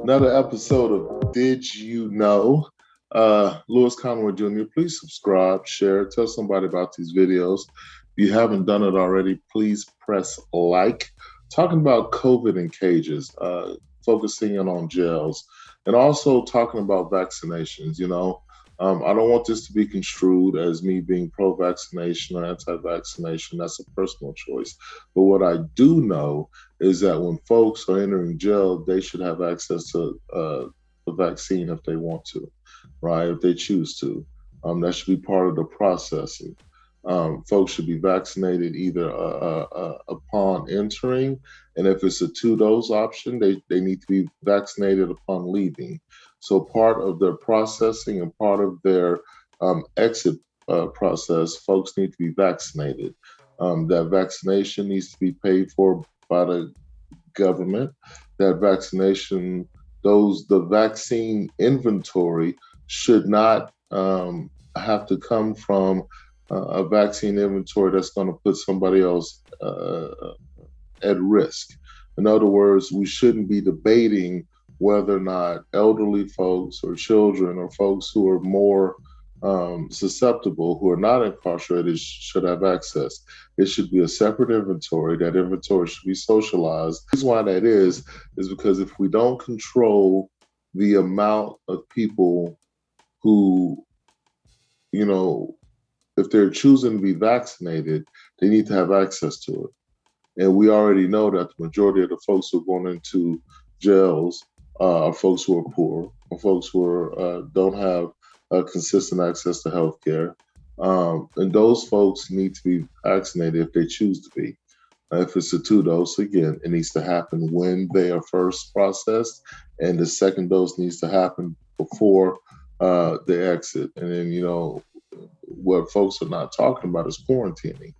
Another episode of Did You Know? Louis Conway Jr., please subscribe, share, tell somebody about these videos. If you haven't done it already, please press like. Talking about COVID in cages, focusing in on jails, and also talking about vaccinations. I don't want this to be construed as me being pro-vaccination or anti-vaccination. That's a personal choice. But what I do know is that when folks are entering jail, they should have access to the vaccine if they want to, right? If they choose to. That should be part of the processing. Folks should be vaccinated either upon entering, and if it's a two-dose option, they need to be vaccinated upon leaving. So part of their processing and part of their exit process, folks need to be vaccinated. That vaccination needs to be paid for by the government. That the vaccine inventory should not have to come from a vaccine inventory that's going to put somebody else at risk. In other words, we shouldn't be debating whether or not elderly folks or children or folks who are more susceptible, who are not incarcerated, should have access. It should be a separate inventory. That inventory should be socialized. The reason why that is because if we don't control the amount of people who, if they're choosing to be vaccinated, they need to have access to it. And we already know that the majority of the folks who are going into jails are folks who are poor, or folks who don't have consistent access to health care. And those folks need to be vaccinated if they choose to be. If it's a two-dose, again, it needs to happen when they are first processed, and the second dose needs to happen before they exit. And then, what folks are not talking about is quarantining,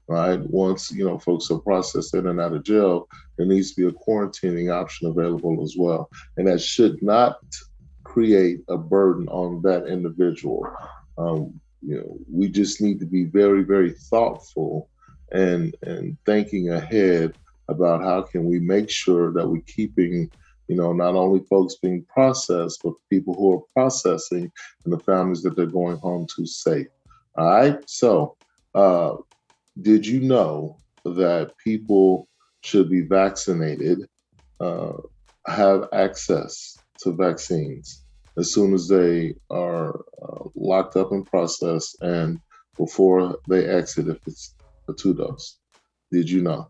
right? Once, folks are processed in and out of jail, there needs to be a quarantining option available as well. And that should not create a burden on that individual. We just need to be very, very thoughtful and thinking ahead about how can we make sure that we're keeping not only folks being processed, but people who are processing and the families that they're going home to safe. All right. So, did you know that people should be vaccinated, have access to vaccines as soon as they are locked up in process and before they exit if it's a two-dose? Did you know?